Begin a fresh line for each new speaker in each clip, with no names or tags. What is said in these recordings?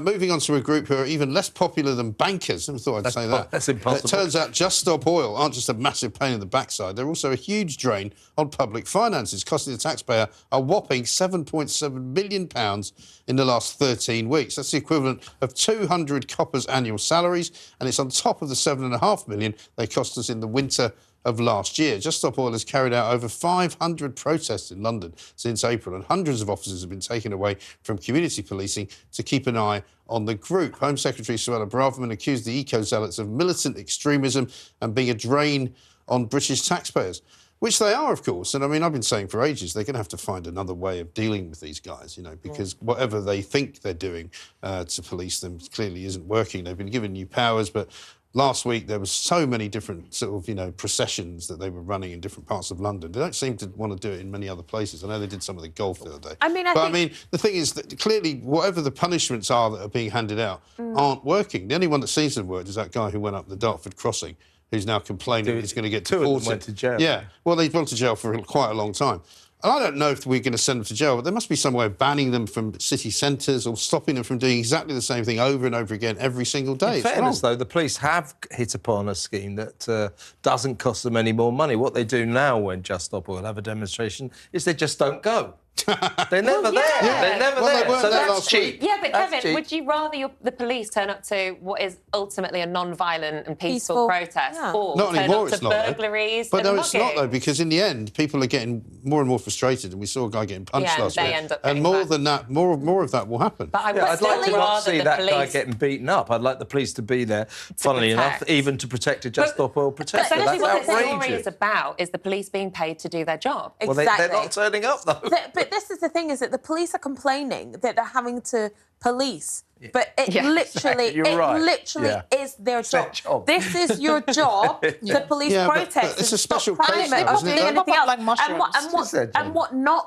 moving on to a group who are even less popular than bankers. I thought I'd say that.
That's impossible.
It turns out Just Stop Oil aren't just a massive pain in the backside. They're also a huge drain on public finances, costing the taxpayer a whopping £7.7 million in the last 13 weeks. That's the equivalent of 200 coppers' annual salaries, and it's on top of the £7.5 million they cost us in the winter of last year. Just Stop Oil has carried out over 500 protests in London since April, and hundreds of officers have been taken away from community policing to keep an eye on the group. Home Secretary Suella Braverman accused the eco-zealots of militant extremism and being a drain on British taxpayers, which they are, of course. And, I mean, I've been saying for ages, they're going to have to find another way of dealing with these guys, you know, because whatever they think they're doing to police them clearly isn't working. They've been given new powers, but last week there was so many different sort of, you know, processions that they were running in different parts of London. They don't seem to want to do it in many other places. I know they did some of the golf the other day.
I mean,
the thing is that clearly whatever the punishments are that are being handed out aren't working. The only one that seems to have worked is that guy who went up the Dartford crossing, who's now complaining he's going to get deported.
Two of them went to jail.
Yeah, well, they've gone to jail for quite a long time. And I don't know if we're going to send them to jail, but there must be some way of banning them from city centres or stopping them from doing exactly the same thing over and over again every single day.
In fairness, though, the police have hit upon a scheme that doesn't cost them any more money. What they do now when Just Stop Oil have a demonstration is they just don't go. They're never there.
Yeah.
They're never
Well, they
there.
weren't
So
there
that's
last week.
cheap.
Yeah, but
That's
Kevin,
cheap.
would you rather the police turn up to what is ultimately a non-violent and peaceful protest, or
Not
turn
anymore,
up
it's
to
not, though.
burglaries
But
and
no, it's not,
mugging?
though, because in the end, people are getting more and more frustrated, and we saw a guy getting punched
Yeah,
last
they
week.
end up
And
getting
more
punched.
than that, more of that will happen.
But I would
I'd
still
like to not
rather
see
the
that
police...
guy getting beaten up. I'd like the police to be there, funnily enough,
protect.
even to protect a Just Stop Oil protester.
Essentially,
That's
what the story
outrageous.
is about is the police being paid to do their job.
Well,
Exactly.
they're not turning up, though.
But this is the thing, is that the police are complaining that they're having to police. But it
Yeah.
literally,
You're right.
is their
their
job.
job.
This is your job to police
Yeah, but
protests.
it's a
and stop
special
crime
case,
and
though,
not
isn't it,
doing
though?
anything else.
Like mushrooms.
It's their job.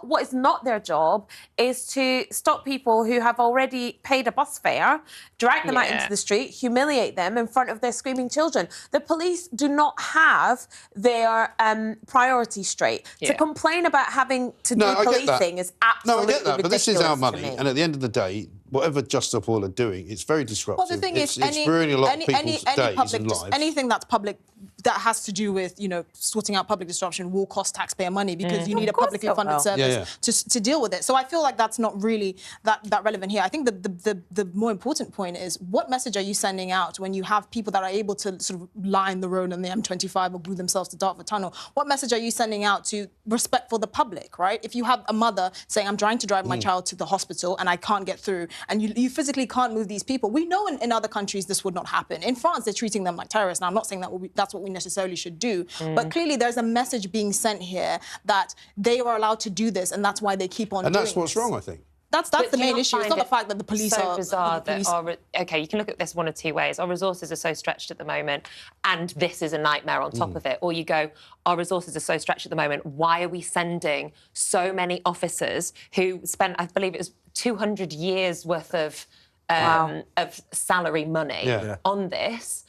what is not their job is to stop people who have already paid a bus fare, drag them out
Yeah.
into the street, humiliate them in front of their screaming children. The police do not have their priorities straight. To
Yeah.
complain about having to do
I get that.
policing is
No,
absolutely
I get that, but this is our
ridiculous to
money,
me.
and at the end of the day, whatever Just Stop Oil are doing, it's very disruptive.
Well, the thing
it's
is,
ruining a lot of people's
any
days
public,
and lives.
anything that's public that has to do with, you know, sorting out public disruption will cost taxpayer money because you need a
course
publicly
it
funded
will.
service to deal with it. So I feel like that's not really that relevant here. I think the more important point is, what message are you sending out when you have people that are able to sort of line the road on the M25 or glue themselves to Dartford Tunnel? What message are you sending out to respect for the public, right? If you have a mother saying, I'm trying to drive my child to the hospital and I can't get through, and you physically can't move these people. We know in other countries this would not happen. In France, they're treating them like terrorists. Now, I'm not saying that's what we necessarily should do, but clearly there's a message being sent here that they are allowed to do this, and that's why they keep on
And
doing
that's what's
this.
wrong, I think.
That's
But
the
do you
main
not
issue. It's
find
not the
it
fact that the police
so
are...
bizarre
the police-
OK, you can look at this one of two ways. Our resources are so stretched at the moment, and this is a nightmare on top of it. Or you go, our resources are so stretched at the moment, why are we sending so many officers who spent, I believe it was 200 years worth of salary money on this,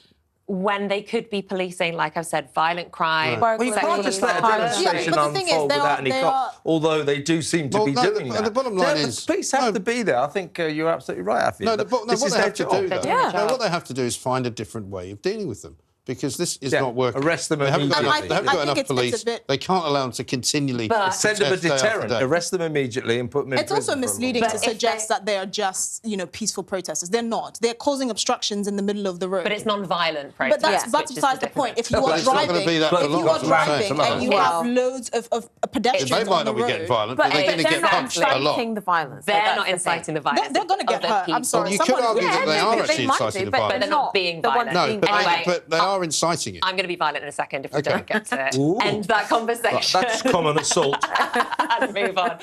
when they could be policing, like I've said, violent crime.
Well, you can't just let a demonstration
but the thing is,
unfold without any cost, although they do seem to be doing that.
The bottom line is...
The police have to be there. I think you're absolutely right, Afi.
No,
This
what
is
they
their
have to
job.
do, though,
Yeah.
no, what they have to do is find a different way of dealing with them. Because this is not working.
Arrest them
They haven't got
immediately.
enough, they haven't got enough
it's a
police.
bit-
They can't allow them to continually
Send them a
protest day after
deterrent.
day.
Arrest them immediately and put them in
It's also
prison for a long
misleading
time.
to suggest that they are just, you know, peaceful protesters. They're not. They're causing obstructions in the middle of the road.
But it's non-violent
But
protest.
that's besides the point. If you
But
are
it's not
driving,
gonna be that for
if
long,
you are
that's what I'm saying.
driving and you
Wow.
have loads of pedestrians
They might
on the
not be getting
road,
violent, but they're going to
they're
get
not
punched a lot.
inciting the violence.
They're
That's
not
the
inciting
thing.
the violence.
They're going to get
Other
hurt. I'm
people.
sorry.
Well, you could
Someone-
argue that they are
they
actually
might
inciting
do,
the
but
But they're
violence.
not being
They weren't
violent.
No,
being
Anyway,
but they are inciting it.
I'm going to be violent in a second if we
Okay.
don't get to
Ooh.
end that conversation
That's common assault.
and move on.